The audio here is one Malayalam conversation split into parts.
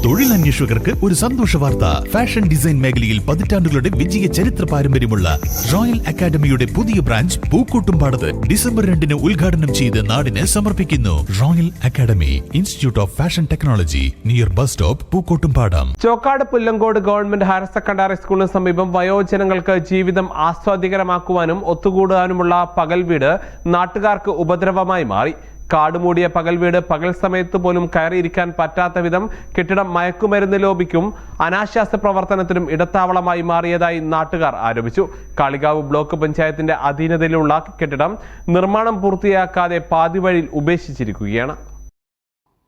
തൊഴിലന്വേഷകർക്ക് ഒരു സന്തോഷ വാർത്ത. ഫാഷൻ ഡിസൈൻ മേഖലയിൽ പതിറ്റാണ്ടുകളുടെ വിജയ ചരിത്ര പാരമ്പര്യമുള്ള റോയൽ അക്കാദമിയുടെ പുതിയ ബ്രാഞ്ച് പൂക്കോട്ടുംപാടത്ത് ഡിസംബർ 2 ഉദ്ഘാടനം ചെയ്ത് നാടിന് സമർപ്പിക്കുന്നു. Royal academy, institute of fashion technology, near bus stop, Pookkottumpadam. Chokkad Pullangode government higher secondary സ്കൂളിന് സമീപം വയോജനങ്ങൾക്ക് ജീവിതം ആസ്വാദികരമാക്കുവാനും ഒത്തുകൂടാനുമുള്ള പകൽ വീട് നാട്ടുകാർക്ക് ഉപദ്രവമായി മാറി. കാടുമൂടിയ പകൽ വീട് പകൽ സമയത്ത് പോലും കയറിയിരിക്കാൻ പറ്റാത്ത വിധം കെട്ടിടം മയക്കുമരുന്ന് ലോബിക്കും അനാശാസ്യ പ്രവർത്തനത്തിനും ഇടത്താവളമായി മാറിയതായി നാട്ടുകാർ ആരോപിച്ചു. കാളികാവ് ബ്ലോക്ക് പഞ്ചായത്തിന്റെ അധീനതയിലുള്ള കെട്ടിടം നിർമ്മാണം പൂർത്തിയാക്കാതെ പാതിവഴിയിൽ ഉപേക്ഷിച്ചിരിക്കുകയാണ്.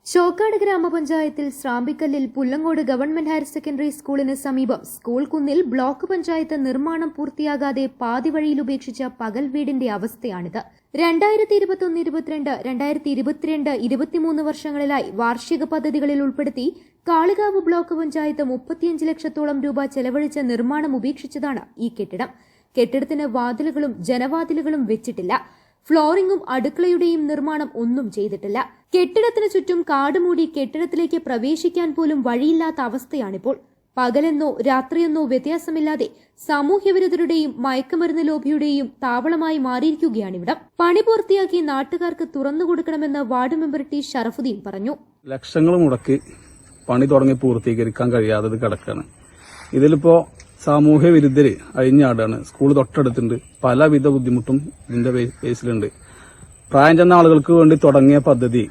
ചോക്കാട് ഗ്രാമപഞ്ചായത്തിൽ സ്രാമ്പിക്കല്ലിൽ പുല്ലങ്കോട് ഗവൺമെന്റ് ഹയർ സെക്കൻഡറി സ്കൂളിന് സമീപം സ്കൂൾ കുന്നിൽ ബ്ലോക്ക് പഞ്ചായത്ത് നിർമ്മാണം പൂർത്തിയാകാതെ പാതിവഴിയിൽ ഉപേക്ഷിച്ച പകൽ വീടിന്റെ അവസ്ഥയാണിത്. 2021-22, 2022-23 വർഷങ്ങളിലായി വാർഷിക പദ്ധതികളിൽ ഉൾപ്പെടുത്തി കാളികാവ് ബ്ലോക്ക് പഞ്ചായത്ത് 35 ലക്ഷത്തോളം രൂപ ചെലവഴിച്ച് നിർമ്മാണം ഉപേക്ഷിച്ചതാണ് ഈ കെട്ടിടം. കെട്ടിടത്തിന് വാതിലുകളും ജനവാതിലുകളും വെച്ചിട്ടില്ല. ഫ്ലോറിംഗും അടുക്കളയുടെയും നിർമ്മാണം ഒന്നും ചെയ്തിട്ടില്ല. കെട്ടിടത്തിന് ചുറ്റും കാടുമൂടി കെട്ടിടത്തിലേക്ക് പ്രവേശിക്കാൻ പോലും വഴിയില്ലാത്ത അവസ്ഥയാണിപ്പോൾ. പകലെന്നോ രാത്രിയെന്നോ വ്യത്യാസമില്ലാതെ സാമൂഹ്യവിരുദ്ധരുടെയും മയക്കുമരുന്ന് ലോബിയുടെയും താവളമായി മാറിയിരിക്കുകയാണിവിടം. പണി പൂർത്തിയാക്കി നാട്ടുകാർക്ക് തുറന്നുകൊടുക്കണമെന്ന് വാർഡ് മെമ്പർ ടി ഷറഫുദ്ദീൻ പറഞ്ഞു. ലക്ഷങ്ങൾ മുടക്കി പണി തുടങ്ങി പൂർത്തീകരിക്കാൻ കഴിയാതെ കിടക്കാണ്. ഇതിലിപ്പോ സാമൂഹ്യ വിരുദ്ധര് അഴിഞ്ഞാടാണ്. സ്കൂൾ തൊട്ടടുത്തുണ്ട്. പലവിധ ബുദ്ധിമുട്ടും ഇതിന്റെ ബേസിലുണ്ട്. പ്രായം ചെന്ന ആളുകൾക്ക് വേണ്ടി തുടങ്ങിയ പദ്ധതി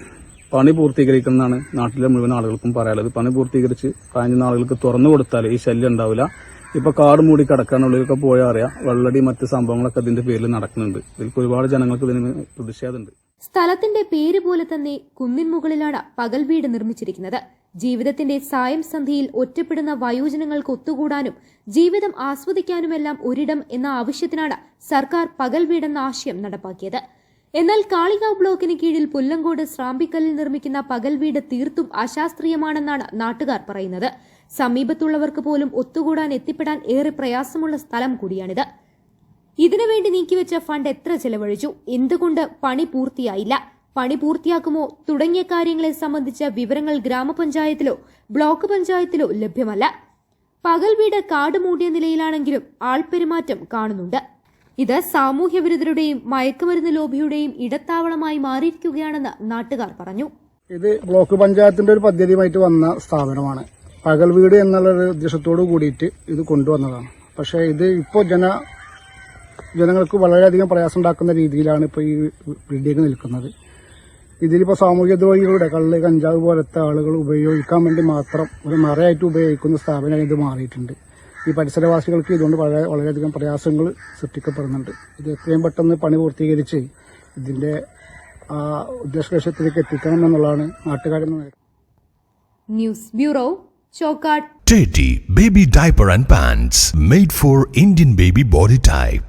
പണി പൂർത്തീകരിക്കുന്നതാണ് നാട്ടിലെ മുഴുവൻ ആളുകൾക്കും പറയാനുള്ളത്. പണി പൂർത്തീകരിച്ച് പ്രായം ചെന്ന ആളുകൾക്ക് തുറന്നു കൊടുത്താൽ ഈ ശല്യം ഉണ്ടാവില്ല. ഇപ്പൊ കാട് മൂടി കിടക്കാനുള്ളവരൊക്കെ പോയാൽ അറിയാം, വെള്ളടി മറ്റ് സംഭവങ്ങളൊക്കെ ഇതിന്റെ പേരിൽ നടക്കുന്നുണ്ട്. ഇതിൽ ഒരുപാട് ജനങ്ങൾക്ക് ഇതിന് പ്രതിഷേധമുണ്ട്. സ്ഥലത്തിന്റെ പേര് പോലെ തന്നെ കുന്നിൻ മുകളിലാണ് പകൽ വീട് നിർമ്മിച്ചിരിക്കുന്നത്. ജീവിതത്തിന്റെ സായം സന്ധിയിൽ ഒറ്റപ്പെടുന്ന വയോജനങ്ങൾക്ക് ഒത്തുകൂടാനും ജീവിതം ആസ്വദിക്കാനുമെല്ലാം ഒരിടം എന്ന ആവശ്യത്തിനാണ് സർക്കാർ പകൽ വീടെന്ന ആശയം നടപ്പാക്കിയത്. എന്നാൽ കാളികാവ് ബ്ലോക്കിന് കീഴിൽ പുല്ലങ്കോട് സ്രാമ്പിക്കല്ലിൽ നിർമ്മിക്കുന്ന പകൽ വീട് തീർത്തും അശാസ്ത്രീയമാണെന്നാണ് നാട്ടുകാർ പറയുന്നത്. സമീപത്തുള്ളവർക്ക് പോലും ഒത്തുകൂടാൻ എത്തിപ്പെടാൻ ഏറെ പ്രയാസമുള്ള സ്ഥലം കൂടിയാണിത്. ഇതിനുവേണ്ടി നീക്കിവെച്ച ഫണ്ട് എത്ര ചെലവഴിച്ചു? എന്തുകൊണ്ട് പണി പൂർത്തിയായില്ല? പണി പൂർത്തിയാക്കുമോ തുടങ്ങിയ കാര്യങ്ങളെ സംബന്ധിച്ച വിവരങ്ങൾ ഗ്രാമപഞ്ചായത്തിലോ ബ്ലോക്ക് പഞ്ചായത്തിലോ ലഭ്യമല്ല. പകൽ വീട് കാട് മൂടിയ നിലയിലാണെങ്കിലും ആൾപെരുമാറ്റം കാണുന്നുണ്ട്. ഇത് സാമൂഹ്യവിരുദ്ധരുടെയും മയക്കുമരുന്ന് ലോബിയുടെയും ഇടത്താവളമായി മാറിയിരിക്കുകയാണെന്ന് നാട്ടുകാർ പറഞ്ഞു. ഇത് ബ്ലോക്ക് പഞ്ചായത്തിന്റെ ഒരു പദ്ധതിയുമായിട്ട് വന്ന സ്ഥാപനമാണ്. പകൽ വീട് എന്നുള്ള ഒരു ഉദ്ദേശത്തോടു കൂടിയിട്ട് ഇത് കൊണ്ടുവന്നതാണ്. പക്ഷേ ഇത് ഇപ്പോൾ ജനങ്ങൾക്ക് വളരെയധികം പ്രയാസം ഉണ്ടാക്കുന്ന രീതിയിലാണ് ഇപ്പോൾ ഈ ബിൽഡിംഗ് നിൽക്കുന്നത്. ഇതിലിപ്പോൾ സാമൂഹ്യദ്രോഹികളുടെ കള്ള് കഞ്ചാവ് പോലത്തെ ആളുകൾ ഉപയോഗിക്കാൻ വേണ്ടി മാത്രം ഒരു മറയായിട്ട് ഉപയോഗിക്കുന്ന സ്ഥാപനമായി ഇത് മാറിയിട്ടുണ്ട്. ഈ പരിസരവാസികൾക്ക് ഇതുകൊണ്ട് വളരെയധികം പ്രയാസങ്ങൾ സൃഷ്ടിക്കപ്പെടുന്നുണ്ട്. ഇത് എത്രയും പെട്ടെന്ന് പണി പൂർത്തീകരിച്ച് ഇതിന്റെ ഉദ്ദേശ ലക്ഷ്യത്തിലേക്ക് എത്തിക്കണം എന്നുള്ളതാണ് നാട്ടുകാരിൽ നിന്ന്. News bureau, Chokkad. Teddy Baby Diaper and Pants made for Indian baby body type.